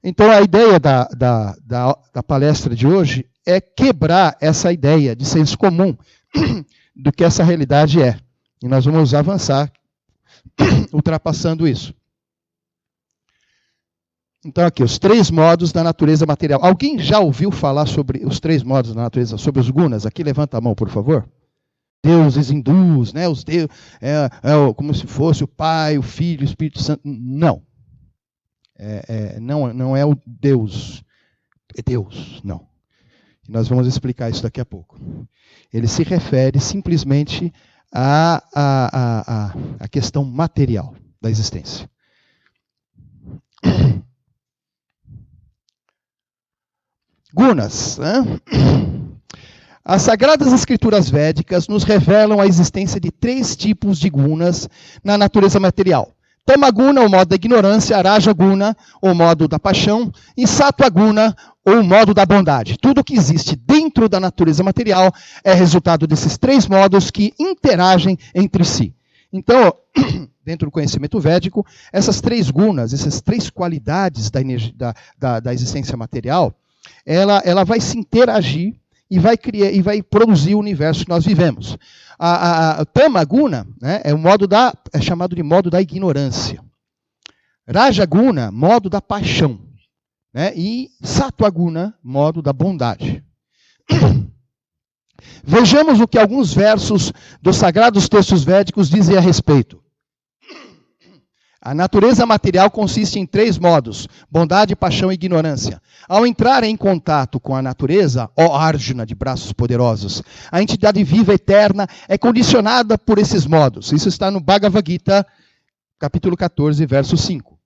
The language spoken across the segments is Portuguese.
Então, a ideia da palestra de hoje é quebrar essa ideia de senso comum do que essa realidade é. E nós vamos avançar ultrapassando isso. Então, aqui, os 3 modos da natureza material. Alguém já ouviu falar sobre os 3 modos da natureza, sobre os gunas? Aqui, levanta a mão, por favor. Deuses hindus, né? Os deuses, como se fosse o Pai, o Filho, o Espírito Santo. Não. Não é o Deus. É Deus, não. Nós vamos explicar isso daqui a pouco. Ele se refere simplesmente à questão material da existência. Gunas. Né? As Sagradas Escrituras Védicas nos revelam a existência de 3 tipos de gunas na natureza material. Tamaguna, o modo da ignorância, Rajaguna, o modo da paixão, e Sattva-guna, o modo da bondade. Tudo que existe dentro da natureza material é resultado desses 3 modos que interagem entre si. Então, dentro do conhecimento védico, essas 3 gunas, essas 3 qualidades da, energia, da existência material, ela vai se interagir e vai criar e vai produzir o universo que nós vivemos. A Tamaguna, né, é chamado de modo da ignorância. Rajaguna, modo da paixão. Né, e Sattva-guna, modo da bondade. Vejamos o que alguns versos dos sagrados textos védicos dizem a respeito. A natureza material consiste em 3 modos: bondade, paixão e ignorância. Ao entrar em contato com a natureza, ó Arjuna de braços poderosos, a entidade viva eterna é condicionada por esses modos. Isso está no Bhagavad Gita, capítulo 14, verso 5.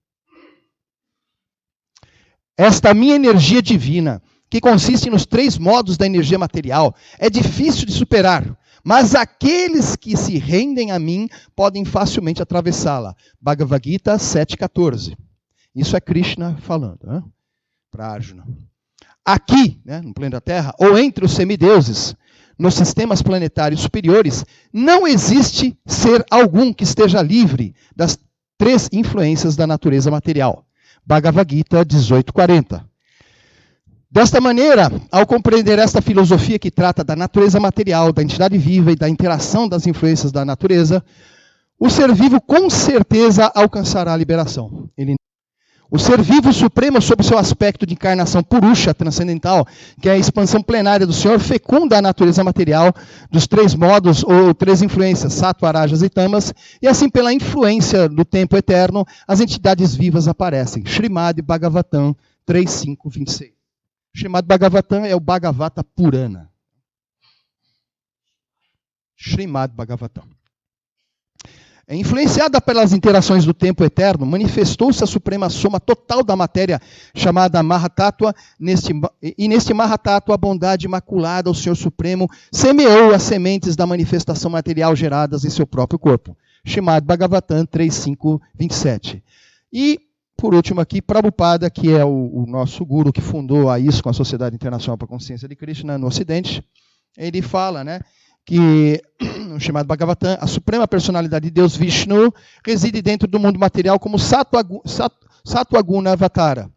Esta minha energia divina, que consiste nos 3 modos da energia material, é difícil de superar. Mas aqueles que se rendem a mim podem facilmente atravessá-la. Bhagavad Gita 7,14. Isso é Krishna falando, né? Para Arjuna. Aqui, né, no planeta Terra, ou entre os semideuses, nos sistemas planetários superiores, não existe ser algum que esteja livre das 3 influências da natureza material. Bhagavad Gita 18,40. Desta maneira, ao compreender esta filosofia que trata da natureza material, da entidade viva e da interação das influências da natureza, o ser vivo com certeza alcançará a liberação. O ser vivo supremo, sob seu aspecto de encarnação purusha, transcendental, que é a expansão plenária do Senhor, fecunda a natureza material dos 3 modos ou 3 influências, sattva, rajas e tamas, e assim pela influência do tempo eterno, as entidades vivas aparecem. Srimad Bhagavatam 3.5.26. Srimad Bhagavatam é o Bhagavata Purana. Srimad Bhagavatam. Influenciada pelas interações do tempo eterno, manifestou-se a suprema soma total da matéria, chamada Mahatattva, e neste Mahatattva a bondade imaculada, o Senhor Supremo, semeou as sementes da manifestação material geradas em seu próprio corpo. Srimad Bhagavatam 3.5.27. E por último aqui, Prabhupada, que é o nosso guru que fundou a ISKCON, a Sociedade Internacional para a Consciência de Krishna, no Ocidente, ele fala, né, que no chamado Bhagavatam, a suprema personalidade de Deus Vishnu reside dentro do mundo material como Sattva-guna Avatara.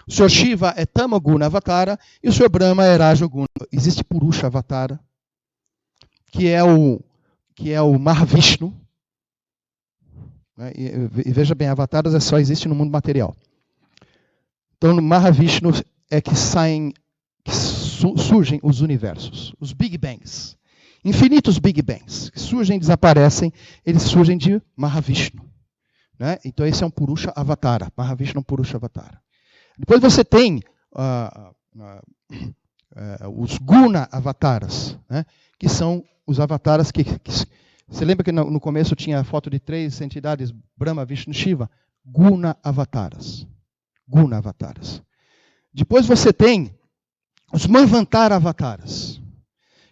O Senhor Shiva é Tamaguna Avatara e o Senhor Brahma é Rajaguna. Existe Purusha Avatara, que é o Mahavishnu. E veja bem, avatares só existe no mundo material. Então, no Mahavishnu é que surgem os universos, os Big Bangs. Infinitos Big Bangs, que surgem e desaparecem, eles surgem de Mahavishnu. Né? Então, esse é um Purusha Avatara. Mahavishnu é um Purusha Avatara. Depois você tem os Guna Avataras, né? Que são os avataras que você lembra que no começo tinha a foto de 3 entidades, Brahma, Vishnu, Shiva? Guna Avataras. Guna Avataras. Depois você tem os Manvantara Avataras,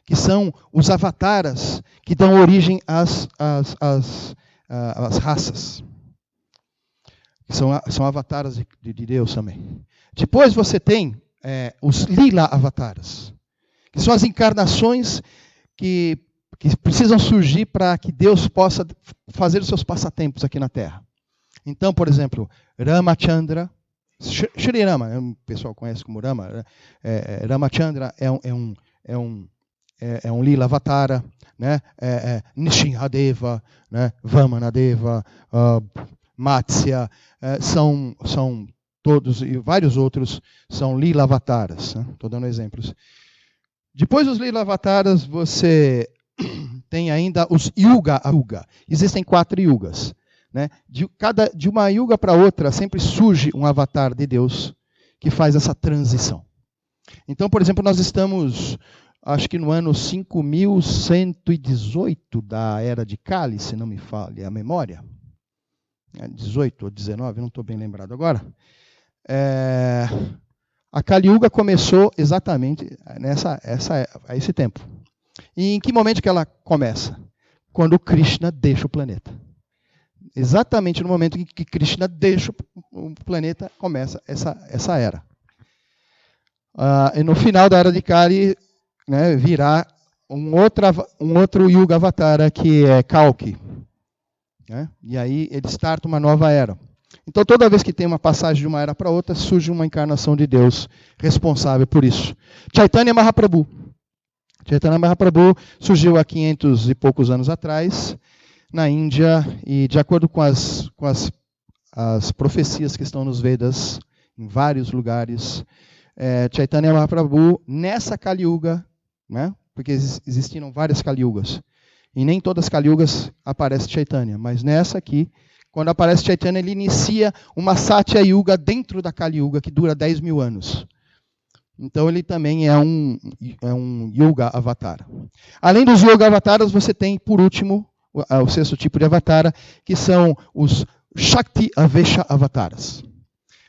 que são os avataras que dão origem às raças. São avataras de Deus também. Depois você tem os Lila Avataras, que são as encarnações que precisam surgir para que Deus possa fazer os seus passatempos aqui na Terra. Então, por exemplo, Ramachandra, Shri Rama, o pessoal conhece como Rama. Ramachandra é um Lila Avatara, né? Nishinhadeva, né? Vamanadeva, Matsya, são todos, e vários outros, são Lila Avataras. Estou dando exemplos. Depois dos Lila Avataras, você tem ainda os Yuga. Existem 4 Yugas. Né? De uma Yuga para outra, sempre surge um avatar de Deus que faz essa transição. Então, por exemplo, nós estamos, acho que no ano 5118 da Era de Kali, se não me falhe a memória. 18 ou 19, não estou bem lembrado agora. A Kali Yuga começou exatamente a esse tempo. E em que momento que ela começa? Quando Krishna deixa o planeta. Exatamente no momento em que Krishna deixa o planeta, começa essa era. E no final da Era de Kali, né, virá um outro Yuga Avatara, que é Kalki. Né? E aí ele starta uma nova era. Então, toda vez que tem uma passagem de uma era para outra, surge uma encarnação de Deus responsável por isso. Chaitanya Mahaprabhu. Chaitanya Mahaprabhu surgiu há 500 e poucos anos atrás, na Índia, e de acordo com as profecias que estão nos Vedas, em vários lugares, Chaitanya Mahaprabhu, nessa Kali Yuga, né, porque existiram várias Kali Yugas, e nem todas as Kali Yugas aparece Chaitanya, mas nessa aqui, quando aparece Chaitanya, ele inicia uma Satya Yuga dentro da Kali Yuga, que dura 10 mil anos. Então ele também é um Yoga Avatara. Além dos Yoga Avataras, você tem, por último, o 6º tipo de Avatara, que são os Shakti Avesha Avataras.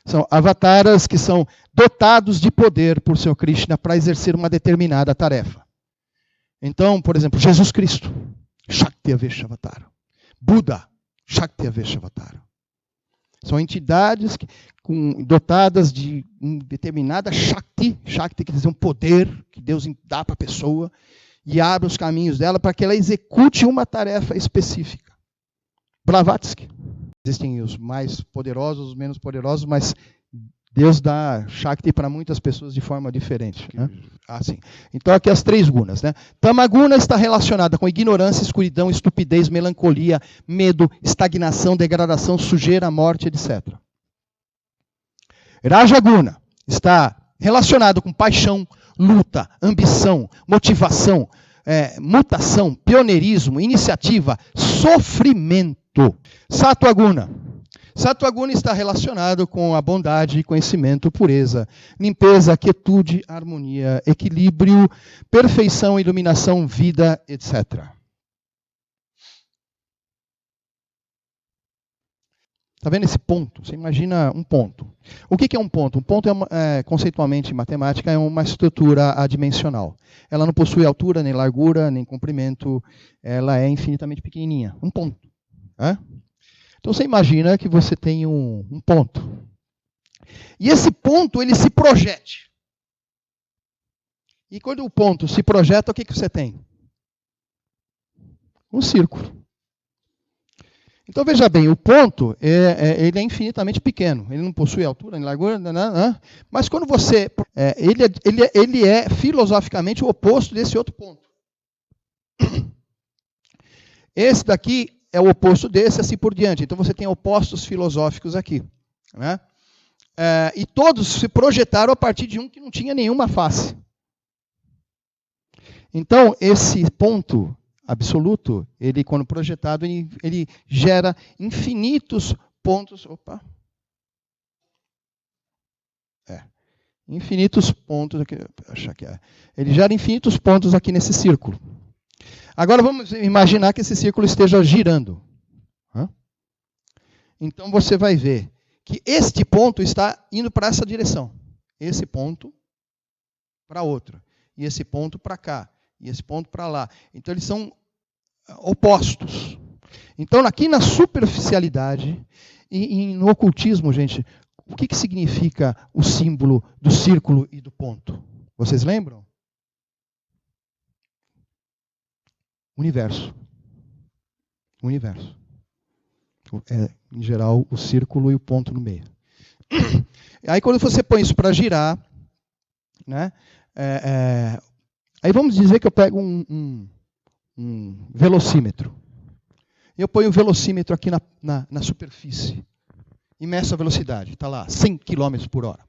São avataras que são dotados de poder por Senhor Krishna para exercer uma determinada tarefa. Então, por exemplo, Jesus Cristo, Shakti Avesha Avatara. Buda, Shakti Avesha Avatara. São entidades dotadas de determinada Shakti, Shakti quer dizer um poder que Deus dá para a pessoa, e abre os caminhos dela para que ela execute uma tarefa específica. Blavatsky. Existem os mais poderosos, os menos poderosos, mas Deus dá Shakti para muitas pessoas de forma diferente. Né? Sim. Então aqui as 3 gunas. Né? Tamaguna está relacionada com ignorância, escuridão, estupidez, melancolia, medo, estagnação, degradação, sujeira, morte, etc. Rajaguna está relacionado com paixão, luta, ambição, motivação, mutação, pioneirismo, iniciativa, sofrimento. Sattva-guna. Sattva-guna está relacionado com a bondade, conhecimento, pureza, limpeza, quietude, harmonia, equilíbrio, perfeição, iluminação, vida, etc. Está vendo esse ponto? Você imagina um ponto. O que é um ponto? Um ponto, conceitualmente em matemática, é uma estrutura adimensional. Ela não possui altura, nem largura, nem comprimento. Ela é infinitamente pequenininha. Um ponto. Então você imagina que você tem um ponto. E esse ponto, ele se projete. E quando o ponto se projeta, o que você tem? Um círculo. Então veja bem, o ponto ele é infinitamente pequeno. Ele não possui altura, nem largura, mas quando você... ele é filosoficamente o oposto desse outro ponto. Esse daqui é o oposto desse, assim por diante. Então você tem opostos filosóficos aqui. Né? E todos se projetaram a partir de um que não tinha nenhuma face. Então esse ponto absoluto, ele quando projetado, ele gera infinitos pontos. Infinitos pontos aqui. Achar que ele gera infinitos pontos aqui nesse círculo. Agora vamos imaginar que esse círculo esteja girando. Então você vai ver que este ponto está indo para essa direção. Esse ponto para outro. E esse ponto para cá. E esse ponto para lá. Então eles são opostos. Então aqui na superficialidade e no ocultismo, gente, o que significa o símbolo do círculo e do ponto? Vocês lembram? Universo. Universo. Em geral, o círculo e o ponto no meio. Aí quando você põe isso para girar, né? Aí vamos dizer que eu pego um velocímetro. Eu ponho o velocímetro aqui na superfície e meço a velocidade. Está lá, 100 km por hora.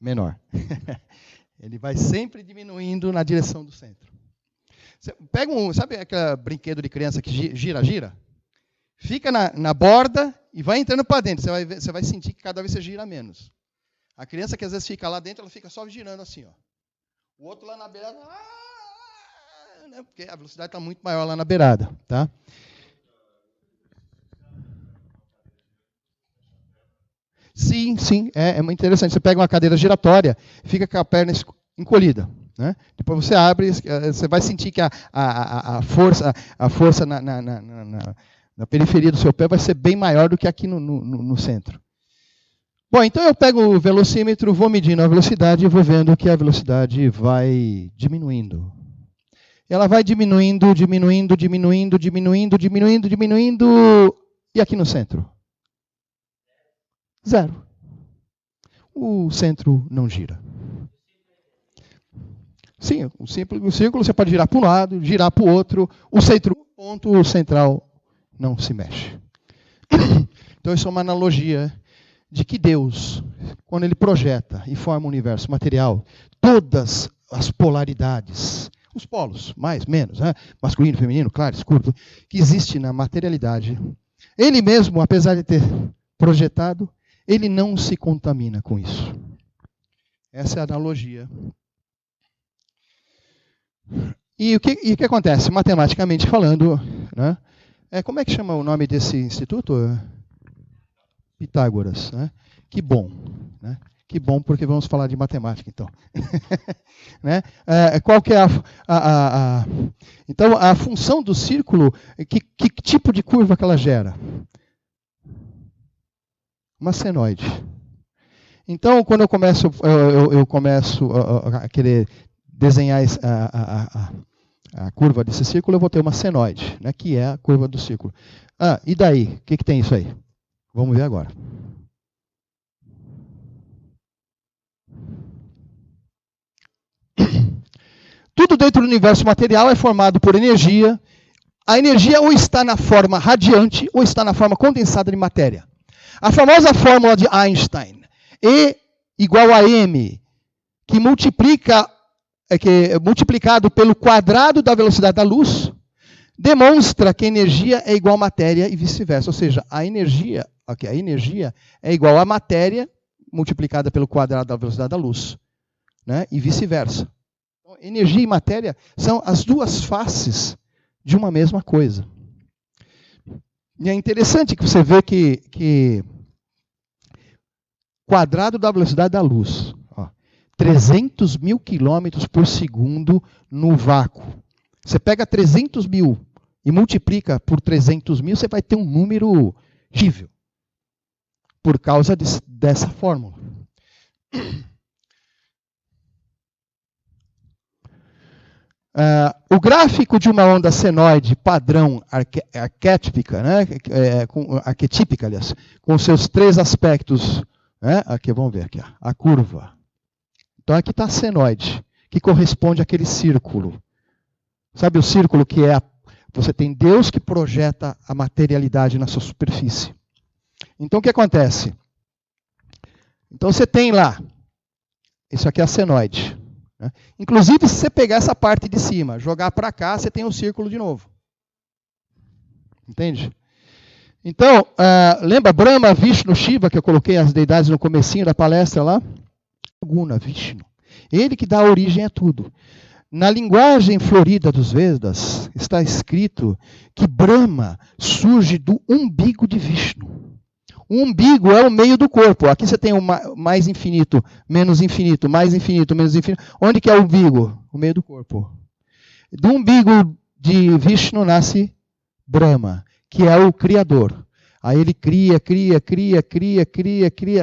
Menor. Ele vai sempre diminuindo na direção do centro. Você pega sabe aquele brinquedo de criança que gira? Fica na borda e vai entrando para dentro. Você vai sentir que cada vez você gira menos. A criança que às vezes fica lá dentro, ela fica só girando assim, ó. O outro lá na beirada, né, porque a velocidade está muito maior lá na beirada, tá? Sim, é muito interessante. Você pega uma cadeira giratória, fica com a perna encolhida, né? Depois você abre, você vai sentir que a força na periferia do seu pé vai ser bem maior do que aqui no centro. Bom, então eu pego o velocímetro, vou medindo a velocidade e vou vendo que a velocidade vai diminuindo. Ela vai diminuindo, e aqui no centro? 0. O centro não gira. Sim, o círculo você pode girar para um lado, girar para o outro. O ponto central não se mexe. Então isso é uma analogia de que Deus, quando Ele projeta e forma o universo material, todas as polaridades, os polos, mais, menos, né? Masculino, feminino, claro, escuro, que existe na materialidade, Ele mesmo, apesar de ter projetado, Ele não se contamina com isso. Essa é a analogia. E o que acontece? Matematicamente falando, né? Como é que chama o nome desse instituto? Pitágoras, né? Que bom, né? Que bom, porque vamos falar de matemática, então. Né? Qual que é então, a função do círculo, que tipo de curva que ela gera? Uma senoide. Então, quando eu começo a querer desenhar a curva desse círculo, eu vou ter uma senoide, né? Que é a curva do círculo. E daí? O que tem isso aí? Vamos ver agora. Tudo dentro do universo material é formado por energia. A energia ou está na forma radiante ou está na forma condensada de matéria. A famosa fórmula de Einstein, E igual a M, que multiplicado pelo quadrado da velocidade da luz, demonstra que a energia é igual a matéria e vice-versa. Ou seja, a energia é igual a matéria multiplicada pelo quadrado da velocidade da luz, né? E vice-versa. Então, energia e matéria são as duas faces de uma mesma coisa. E é interessante que você vê que quadrado da velocidade da luz, 300 mil quilômetros por segundo no vácuo. Você pega 300 mil e multiplica por 300 mil, você vai ter um número terrível. Por causa dessa fórmula. O gráfico de uma onda senoide padrão arquetípica, né? Arquetípica, aliás, com seus 3 aspectos, né? Aqui, vamos ver aqui, a curva. Então aqui está a senoide, que corresponde àquele círculo. Sabe o círculo que você tem Deus que projeta a materialidade na sua superfície. Então o que acontece? Então você tem lá, isso aqui é a senoide. Né? Inclusive, se você pegar essa parte de cima, jogar para cá, você tem um círculo de novo. Entende? Então, lembra Brahma, Vishnu, Shiva, que eu coloquei as deidades no comecinho da palestra lá? Guna, Vishnu. Ele que dá origem a tudo. Na linguagem florida dos Vedas, está escrito que Brahma surge do umbigo de Vishnu. O umbigo é o meio do corpo. Aqui você tem o mais infinito, menos infinito, mais infinito, menos infinito. Onde que é o umbigo? O meio do corpo. Do umbigo de Vishnu nasce Brahma, que é o Criador. Aí ele cria.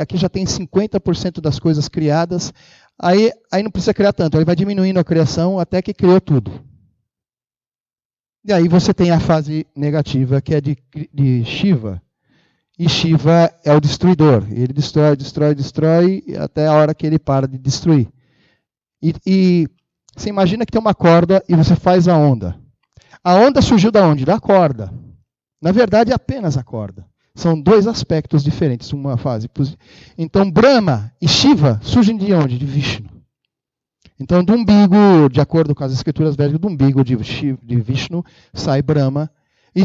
Aqui já tem 50% das coisas criadas. Aí não precisa criar tanto. Ele vai diminuindo a criação até que criou tudo. E aí você tem a fase negativa, que é de Shiva. e Shiva é o destruidor. Ele destrói, destrói, destrói, até a hora que ele para de destruir. E você imagina que tem uma corda e você faz a onda. A onda surgiu da onde? Da corda. Na verdade, é apenas a corda. São dois aspectos diferentes, uma fase. Então, Brahma e Shiva surgem de onde? De Vishnu. Então, do umbigo, de acordo com as escrituras védicas, do umbigo de Vishnu sai Brahma, e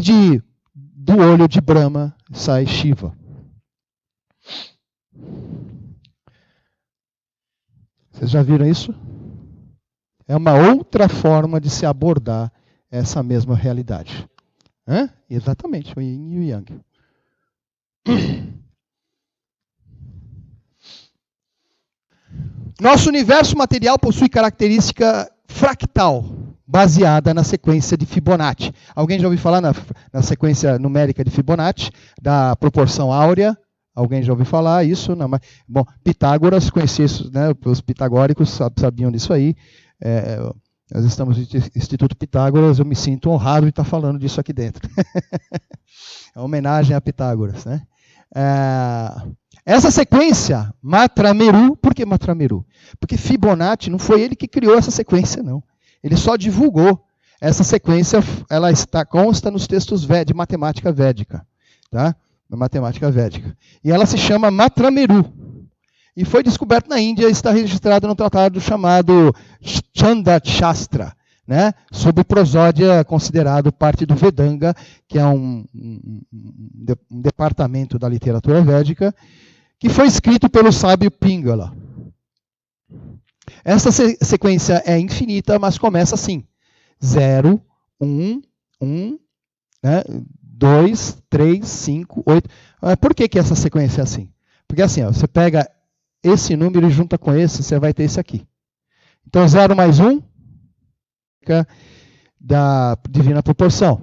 do olho de Brahma sai Shiva. Vocês já viram isso? É uma outra forma de se abordar essa mesma realidade. Exatamente, o Yin e o Yang. Nosso universo material possui característica fractal, baseada na sequência de Fibonacci. Alguém já ouviu falar na sequência numérica de Fibonacci, da proporção áurea? Alguém já ouviu falar isso? Não, mas, bom, Pitágoras, conhecia isso, né? Os pitagóricos sabiam disso aí. Nós estamos no Instituto Pitágoras, eu me sinto honrado de estar falando disso aqui dentro. É uma homenagem a Pitágoras, né? Essa sequência, Matrameru, por que Matrameru? Porque Fibonacci não foi ele que criou essa sequência, não. Ele só divulgou. Essa sequência, ela consta nos textos de matemática védica, tá? Na matemática védica. E ela se chama Matrameru. E foi descoberto na Índia e está registrado no tratado chamado Chanda Shastra, né? Sobre prosódia, considerado parte do Vedanga, que é um departamento da literatura védica, que foi escrito pelo sábio Pingala. Essa sequência é infinita, mas começa assim: 0, 1, 1, 2, 3, 5, 8. Por que essa sequência é assim? Porque assim, você pega esse número e junta com esse, você vai ter esse aqui. Então, 0 mais 1, da divina proporção.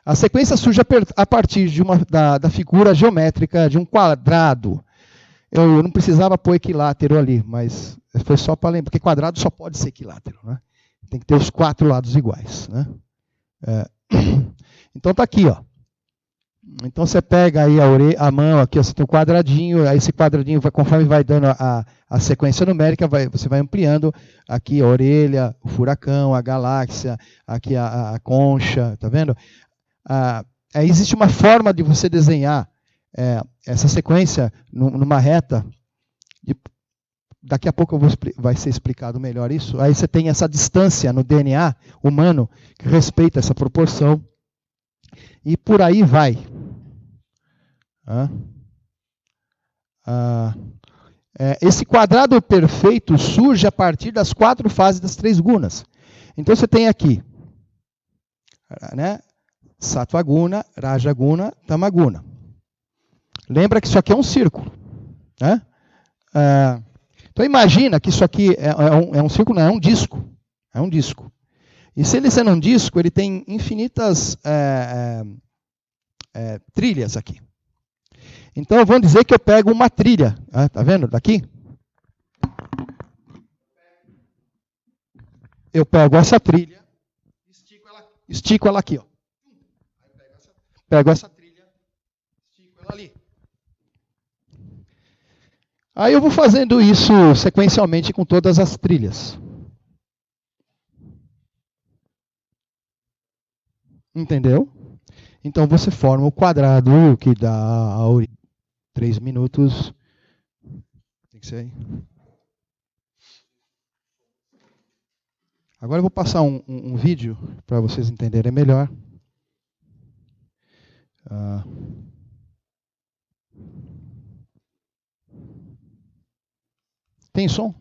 A sequência surge a partir da figura geométrica de um quadrado. Eu não precisava pôr equilátero ali, mas foi só para lembrar, porque quadrado só pode ser equilátero, né? Tem que ter os 4 lados iguais, né? Então tá aqui, ó. Então você pega aí a mão, aqui ó, você tem um quadradinho, aí esse quadradinho, conforme vai dando a sequência numérica, você vai ampliando aqui a orelha, o furacão, a galáxia, aqui a concha, tá vendo? Existe uma forma de você desenhar essa sequência numa reta. Daqui a pouco vai ser explicado melhor isso. Aí você tem essa distância no DNA humano que respeita essa proporção. E por aí vai. Esse quadrado perfeito surge a partir das 4 fases das 3 gunas. Então você tem aqui, né? Sattvaguna, Rajaguna, Tamaguna. Lembra que isso aqui é um círculo, né? Então imagina que isso aqui é um círculo, não, é um disco. É um disco. E se ele sendo um disco, ele tem infinitas trilhas aqui. Então vamos dizer que eu pego uma trilha, tá vendo daqui? Eu pego essa trilha, estico ela aqui, ó. Pego essa trilha, estico ela ali. Aí eu vou fazendo isso sequencialmente com todas as trilhas. Entendeu? Então você forma o quadrado que dá a origem. 3 minutos. Tem que ser aí. Agora eu vou passar um vídeo para vocês entenderem melhor. Tem som?